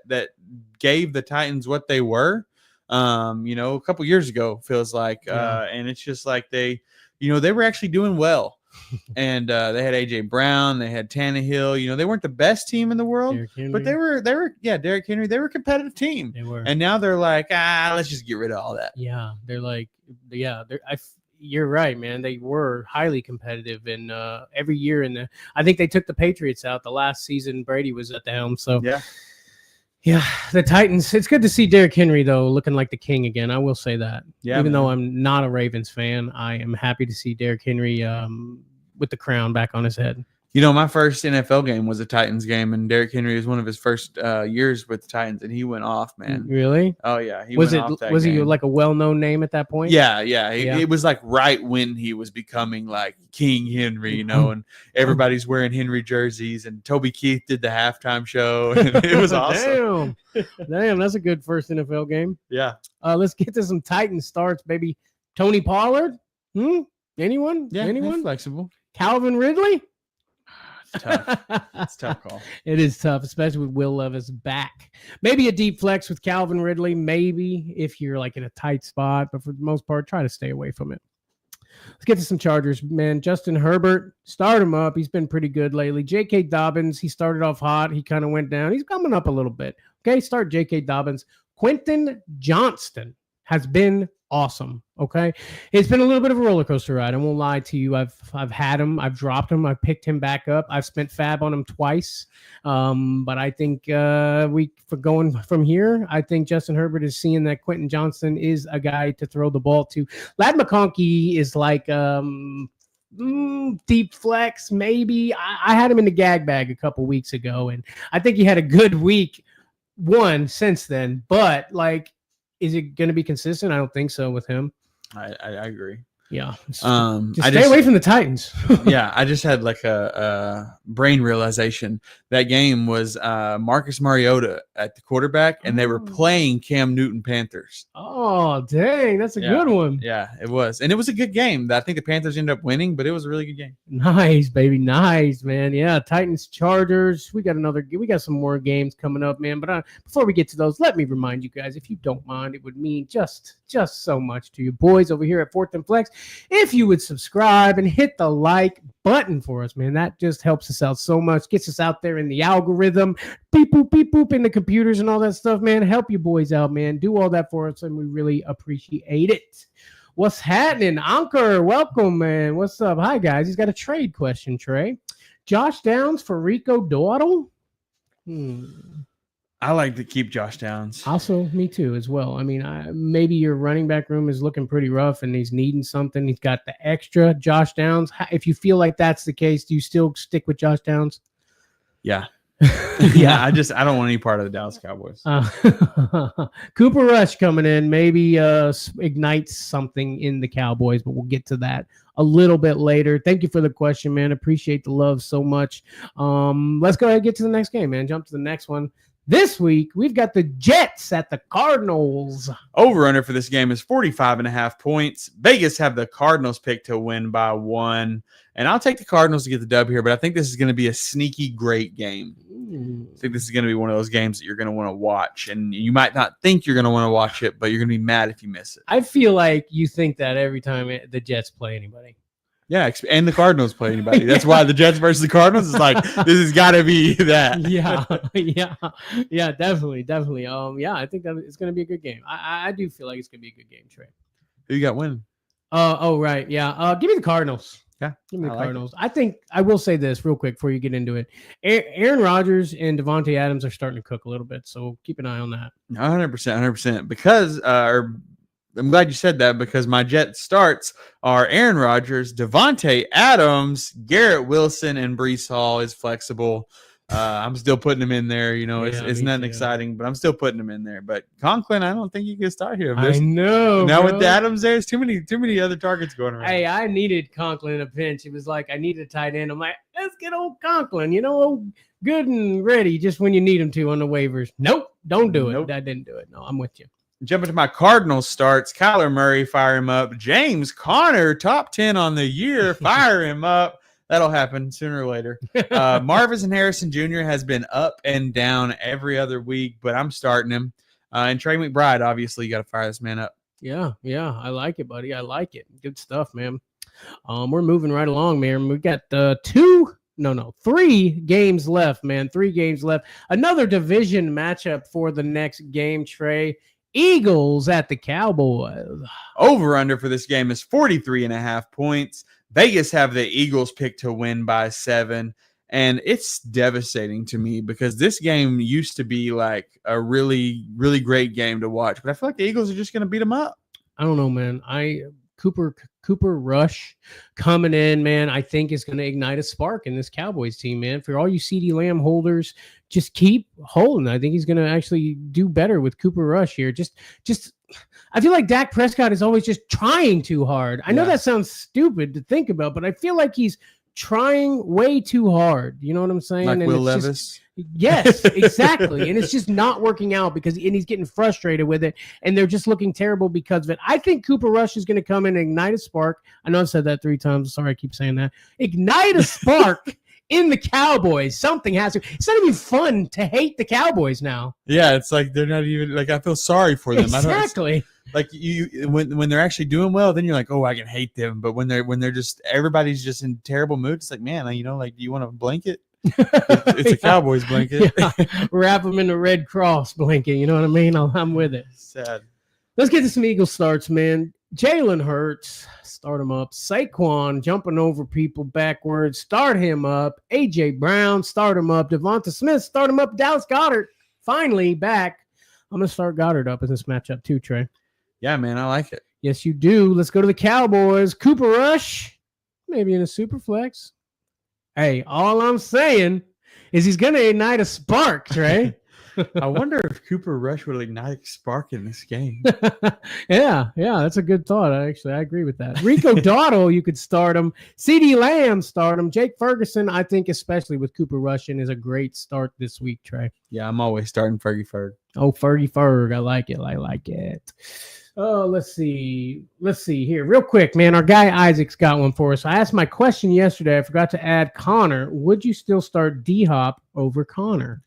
gave the Titans what they were, a couple years ago, feels like. And it's just like they were actually doing well. and they had AJ Brown, they had Tannehill. You know, they weren't the best team in the world, but they were Derrick Henry. They were a competitive team. They were. And now they're like, let's just get rid of all that. Yeah, they're like, you're right, man. They were highly competitive, and every year I think they took the Patriots out the last season. Brady was at the helm, so yeah, the Titans. It's good to see Derrick Henry though, looking like the king again. I will say that. Yeah, even though I'm not a Ravens fan, I am happy to see Derrick Henry with the crown back on his head. You know, my first NFL game was a Titans game, and Derrick Henry was one of his first years with the Titans, and he went off, man. Really? Oh yeah, Was he like a well-known name at that point? Yeah. It was like right when he was becoming like King Henry, you know, and everybody's wearing Henry jerseys, and Toby Keith did the halftime show, and it was awesome. Damn, that's a good first NFL game. Yeah. Let's get to some Titans starts, baby. Tony Pollard? Anyone? Yeah, anyone? Flexible. Calvin Ridley? It's tough. It's a tough call. It is tough, especially with Will Levis back. Maybe a deep flex with Calvin Ridley, maybe if you're like in a tight spot, but for the most part, try to stay away from it. Let's get to some Chargers, man. Justin Herbert, start him up. He's been pretty good lately. J.K. Dobbins, he started off hot. He kind of went down. He's coming up a little bit. Okay, start J.K. Dobbins. Quentin Johnston has been awesome. Okay, it's been a little bit of a roller coaster ride. I won't lie to you. I've had him. I've dropped him. I've picked him back up. I've spent fab on him twice. But I think for going from here, I think Justin Herbert is seeing that Quentin Johnston is a guy to throw the ball to. Ladd McConkey is like deep flex, maybe. I had him in the gag bag a couple weeks ago, and I think he had a good week since then. But like, is it going to be consistent? I don't think so with him. I agree. Yeah. Just I stay away from the Titans. Yeah, I just had like a brain realization. That game was Marcus Mariota at the quarterback, and they were playing Cam Newton Panthers. Oh, dang. That's a good one. Yeah, it was. And it was a good game. I think the Panthers ended up winning, but it was a really good game. Nice, baby. Nice, man. Yeah, Titans, Chargers. We got some more games coming up, man. But before we get to those, let me remind you guys, if you don't mind, it would mean just so much to you boys over here at Fourth and Flex if you would subscribe and hit the like button for us, man. That just helps us out so much, gets us out there in the algorithm, beep boop in the computers and all that stuff, man. Help you boys out, man. Do all that for us, and we really appreciate it. What's happening? Ankur, welcome, man. What's up? Hi, guys. He's got a trade question, Trey. Josh Downs for Rico Dowdle? I like to keep Josh Downs. Also, me too, as well. I mean, maybe your running back room is looking pretty rough and he's needing something. He's got the extra Josh Downs. If you feel like that's the case, do you still stick with Josh Downs? Yeah. Yeah, I don't want any part of the Dallas Cowboys. Cooper Rush coming in, maybe ignites something in the Cowboys, but we'll get to that a little bit later. Thank you for the question, man. Appreciate the love so much. Let's go ahead and get to the next game, man. Jump to the next one. This week, we've got the Jets at the Cardinals. Over-under for this game is 45.5 points. Vegas have the Cardinals picked to win by 1. And I'll take the Cardinals to get the dub here, but I think this is going to be a sneaky great game. I think this is going to be one of those games that you're going to want to watch. And you might not think you're going to want to watch it, but you're going to be mad if you miss it. I feel like you think that every time the Jets play anybody. Yeah, and the Cardinals play anybody. That's why the Jets versus the Cardinals is like, this has got to be that. Yeah, definitely. Yeah, I think that it's going to be a good game. I do feel like it's going to be a good game, Trey. Who you got winning? Oh, right. Yeah. Give me the Cardinals. Yeah, give me the Cardinals. I think I will say this real quick before you get into it. Aaron Rodgers and Devontae Adams are starting to cook a little bit, so keep an eye on that. 100%. Because I'm glad you said that, because my Jet starts are Aaron Rodgers, Devontae Adams, Garrett Wilson, and Breece Hall is flexible. I'm still putting him in there. You know, it's nothing exciting, but I'm still putting him in there. But Conklin, I don't think you can start here. I know. Now with Adams, there's too many other targets going around. Hey, I needed Conklin in a pinch. It was like I needed a tight end. I'm like, let's get old Conklin. You know, good and ready just when you need him to on the waivers. Nope, don't do it. Nope. I didn't do it. No, I'm with you. Jumping to my Cardinals starts, Kyler Murray, fire him up. James Conner, top 10 on the year, fire him up. That'll happen sooner or later. Marvin Harrison Jr. has been up and down every other week, but I'm starting him. And Trey McBride, obviously, you got to fire this man up. Yeah. I like it, buddy. I like it. Good stuff, man. We're moving right along, man. We got 3 games left, man. 3 games left. Another division matchup for the next game, Trey. Eagles at the Cowboys. Over under for this game is 43.5 points. Vegas have the Eagles picked to win by 7. And it's devastating to me because this game used to be like a really, really great game to watch. But I feel like the Eagles are just going to beat them up. I don't know, man. Cooper Rush coming in, man, I think is going to ignite a spark in this Cowboys team, man. For all you CeeDee Lamb holders, just keep holding. I think he's going to actually do better with Cooper Rush here. Just I feel like Dak Prescott is always just trying too hard. I know that sounds stupid to think about, but I feel like he's trying way too hard. You know what I'm saying? Like and Will Levis? Yes, exactly. And it's just not working out because he's getting frustrated with it, and they're just looking terrible because of it. I think Cooper Rush is going to come in and ignite a spark. I know I've said that 3 times. Sorry, I keep saying that. Ignite a spark in the Cowboys. Something has to. It's not even fun to hate the Cowboys now. Yeah, it's like they're not even like I feel sorry for them. Exactly. Like you when they're actually doing well, then you're like, oh, I can hate them. But when they're just everybody's just in terrible mood, it's like, man, you know, like, do you want a blanket? It's a Cowboys blanket. Yeah. Wrap them in the Red Cross blanket. You know what I mean? I'm with it. Sad. Let's get to some Eagles starts, man. Jalen Hurts, start him up. Saquon jumping over people backwards, start him up. A.J. Brown, start him up. Devonta Smith, start him up. Dallas Goedert, finally back. I'm going to start Goddard up in this matchup too, Trey. Yeah, man, I like it. Yes, you do. Let's go to the Cowboys. Cooper Rush, maybe in a super flex. Hey, all I'm saying is he's going to ignite a spark, Trey. I wonder if Cooper Rush will ignite a spark in this game. Yeah, that's a good thought. I agree with that. Rico Dowdle, you could start him. CeeDee Lamb, start him. Jake Ferguson, I think, especially with Cooper Rush in, is a great start this week, Trey. Yeah, I'm always starting Fergie Ferg. Oh, Fergie Ferg. I like it. Oh, let's see here. Real quick, man. Our guy Isaac's got one for us. I asked my question yesterday. I forgot to add Connor. Would you still start D-Hop over Connor?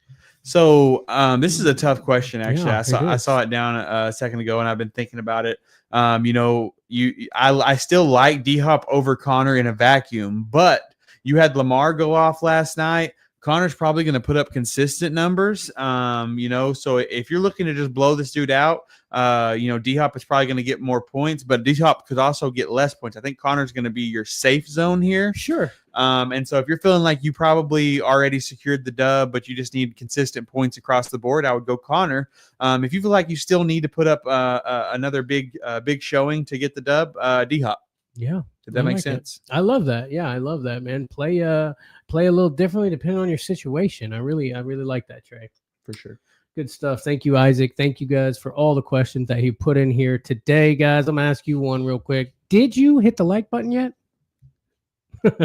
So this is a tough question, actually. Yeah, I saw it down a second ago, and I've been thinking about it. I still like D-Hop over Connor in a vacuum, but you had Lamar go off last night. Connor's probably going to put up consistent numbers, so if you're looking to just blow this dude out, D-Hop is probably going to get more points, but D-Hop could also get less points. I think Connor's going to be your safe zone here. Sure. And so if you're feeling like you probably already secured the dub, but you just need consistent points across the board, I would go Connor. If you feel like you still need to put up another big showing to get the dub, D-Hop. Yeah. Did that make sense? I love that. Yeah, I love that, man. Play a little differently depending on your situation. I really like that, Trey. For sure. Good stuff. Thank you, Isaac. Thank you guys for all the questions that he put in here today, guys. I'm going to ask you one real quick. Did you hit the like button yet?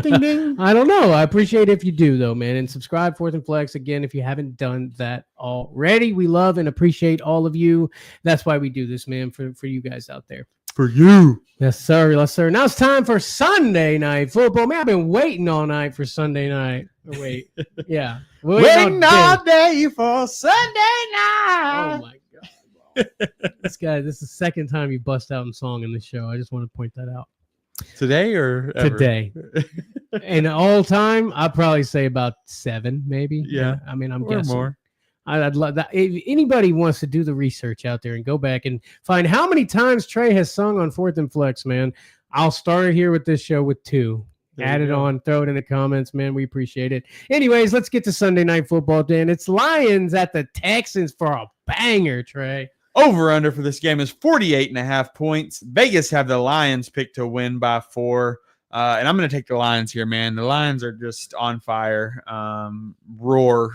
Ding, ding. I don't know. I appreciate it if you do, though, man. And subscribe, 4th and Flex. Again, if you haven't done that already, we love and appreciate all of you. That's why we do this, man, for you guys out there. For you. Yes, sir. Yes, sir. Now it's time for Sunday Night Football. Man, I've been waiting all night for Sunday night. Oh, wait. Yeah. Waiting all day for Sunday night. Oh, my God. This is the second time you bust out in song in this show. I just want to point that out. Today or ever? Today. And all time, I'd probably say about 7, maybe. Yeah. I mean, I'm or guessing. More. I'd love that. If anybody wants to do the research out there and go back and find how many times Trey has sung on 4th and Flex, man, I'll start here with this show with 2. Add it on, throw it in the comments, man. We appreciate it. Anyways, let's get to Sunday Night Football, Dan. It's Lions at the Texans for a banger, Trey. Over under for this game is 48.5 points. Vegas have the Lions picked to win by 4. And I'm going to take the Lions here, man. The Lions are just on fire. Roar.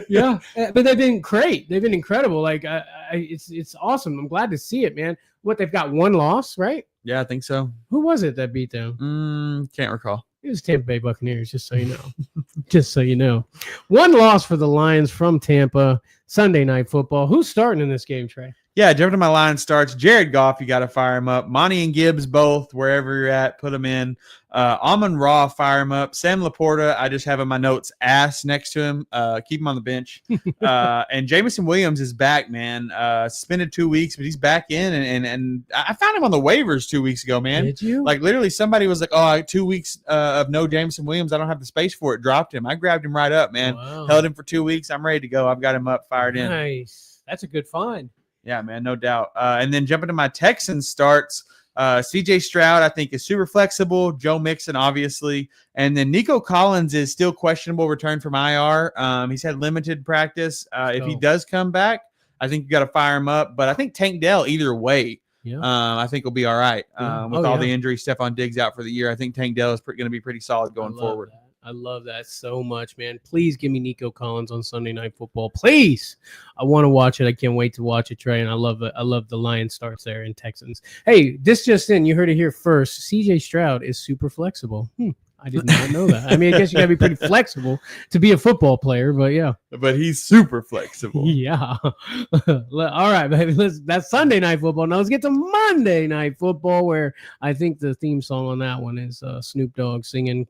Yeah. But they've been great. They've been incredible. Like, it's awesome. I'm glad to see it, man. What, they've got 1 loss, right? Yeah, I think so. Who was it that beat them? Can't recall. It was Tampa Bay Buccaneers, just so you know. Just so you know. 1 loss for the Lions from Tampa. Sunday Night Football. Who's starting in this game, Trey? Yeah, jumping to my line starts. Jared Goff, you got to fire him up. Monty and Gibbs both, wherever you're at, put them in. Amon-Ra, fire him up. Sam Laporta, I just have in my notes ass next to him. Keep him on the bench. And Jameson Williams is back, man. Suspended 2 weeks, but he's back in. And I found him on the waivers 2 weeks ago, man. Did you? Like literally somebody was like, oh, 2 weeks of no Jameson Williams. I don't have the space for it. Dropped him. I grabbed him right up, man. Wow. Held him for 2 weeks. I'm ready to go. I've got him up, fired in. Nice. That's a good find. Yeah, man, no doubt. And then jumping to my Texans starts, CJ Stroud, I think, is super flexible. Joe Mixon, obviously. And then Nico Collins is still questionable return from IR. He's had limited practice. If he does come back, I think you got to fire him up. But I think Tank Dell, either way, I think will be all right. With all the injuries, Stephon Diggs out for the year. I think Tank Dell is going to be pretty solid going forward. I love that so much, man. Please give me Nico Collins on Sunday Night Football. Please. I want to watch it. I can't wait to watch it, Trey. And I love it. I love the Lions starts there in Texans. Hey, this just in. You heard it here first. CJ Stroud is super flexible. I did not know that. I mean, I guess you got to be pretty flexible to be a football player, but yeah. But he's super flexible. Yeah. All right, baby. That's Sunday Night Football. Now let's get to Monday Night Football, where I think the theme song on that one is Snoop Dogg singing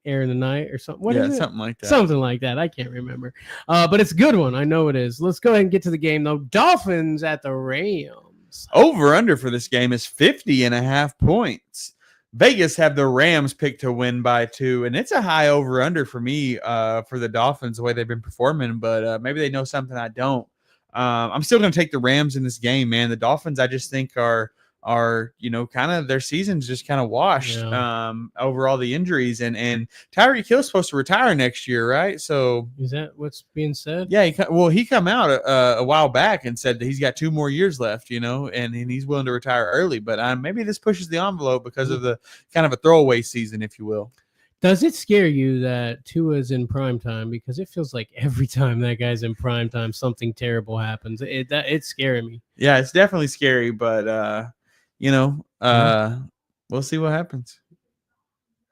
Air in the Night or something. What is it? Something like that. Something like that. I can't remember. But it's a good one. I know it is. Let's go ahead and get to the game, though. Dolphins at the Rams. Over under for this game is 50.5 points. Vegas have the Rams picked to win by 2, and it's a high over under for me for the Dolphins, the way they've been performing, but maybe they know something I don't. I'm still going to take the Rams in this game, man. The Dolphins, I just think are kind of their season's just kind of washed over all the injuries, and Tyreek Hill's supposed to retire next year, right? So is that what's being said? Yeah, he come out a while back and said that he's got 2 more years left, and he's willing to retire early, but maybe this pushes the envelope because of the kind of a throwaway season, if you will. Does it scare you that Tua's in prime time? Because it feels like every time that guy's in prime time, something terrible happens. It's scaring me. Yeah, it's definitely scary, but we'll see what happens.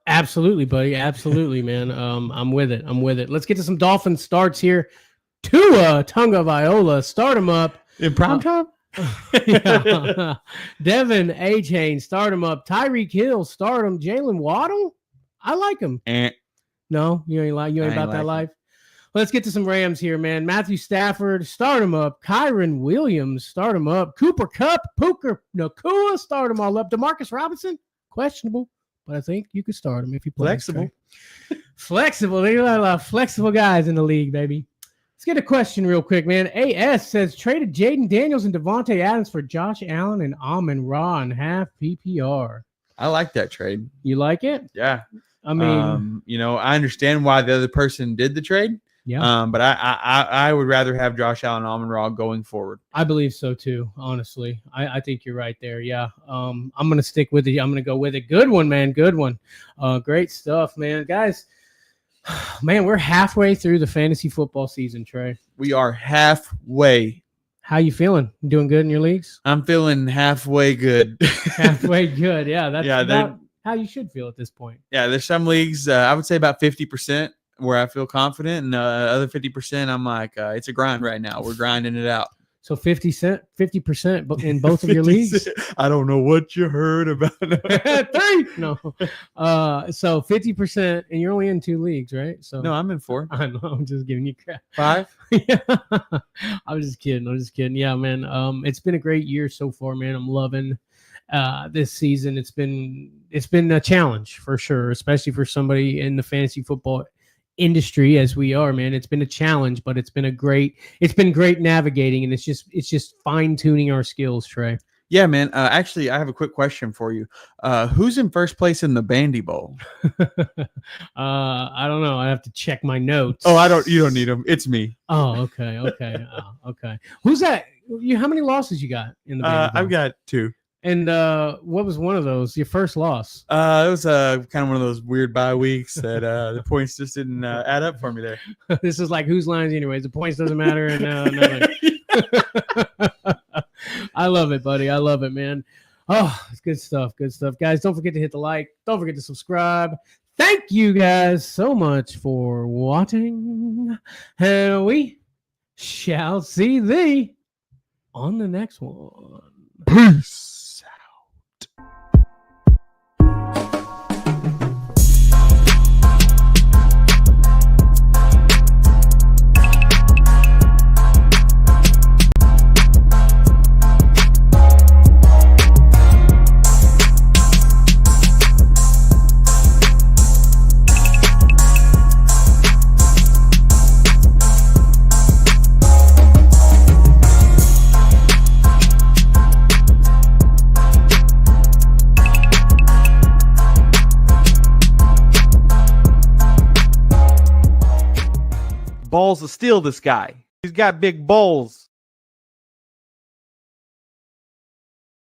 Absolutely, buddy. Absolutely, man. I'm with it. Let's get to some Dolphin starts here. Tua Tagovailoa, start him up. In prime time? Yeah. Devin Achane, start him up. Tyreek Hill, start him. Jalen Waddle, I like him. No, you ain't about that life. Let's get to some Rams here, man. Matthew Stafford, start him up. Kyron Williams, start him up. Cooper Kupp, Puka Nacua, start him all up. Demarcus Robinson, questionable, but I think you could start him if you play. Flexible. There's a lot of flexible guys in the league, baby. Let's get a question real quick, man. AS says, traded Jaden Daniels and Devontae Adams for Josh Allen and Amon-Ra in half PPR. I like that trade. You like it? Yeah. I mean, I understand why the other person did the trade. Yeah. But I would rather have Josh Allen and Amon-Ra going forward. I believe so too, honestly. I think you're right there. Yeah. I'm gonna stick with it. I'm gonna go with it. Good one, man. Good one. Great stuff, man. Guys, man, we're halfway through the fantasy football season, Trey. We are halfway. How you feeling? Doing good in your leagues? I'm feeling halfway good. Halfway good. Yeah. That's about how you should feel at this point. Yeah. There's some leagues, I would say about 50%. Where I feel confident, and other 50%, I'm like, it's a grind right now. We're grinding it out. So 50% in both of your leagues? I don't know what you heard about. 3. No. So 50%, and you're only in 2 leagues, right? So no, I'm in 4. I know. I'm just giving you crap. 5? Yeah. I'm just kidding. Yeah, man. It's been a great year so far, man. I'm loving this season. It's been a challenge for sure, especially for somebody in the fantasy football industry as we are, man. It's been a challenge, but it's been great navigating, and it's just fine-tuning our skills, Trey. Yeah, man. Actually, I have a quick question for you. Who's in first place in the Bandy Bowl? I don't know. I have to check my notes. Oh, you don't need them. It's me. Oh, okay. Okay. Who's that? How many losses you got in the Bandy Bowl? I've got 2. And what was one of those? Your first loss? It was kind of one of those weird bye weeks that the points just didn't add up for me there. This is like whose lines anyways. The points doesn't matter. And nothing. I love it, buddy. I love it, man. Oh, it's good stuff. Good stuff. Guys, don't forget to hit the like. Don't forget to subscribe. Thank you guys so much for watching. And we shall see thee on the next one. Peace. Balls to steal this guy. He's got big balls.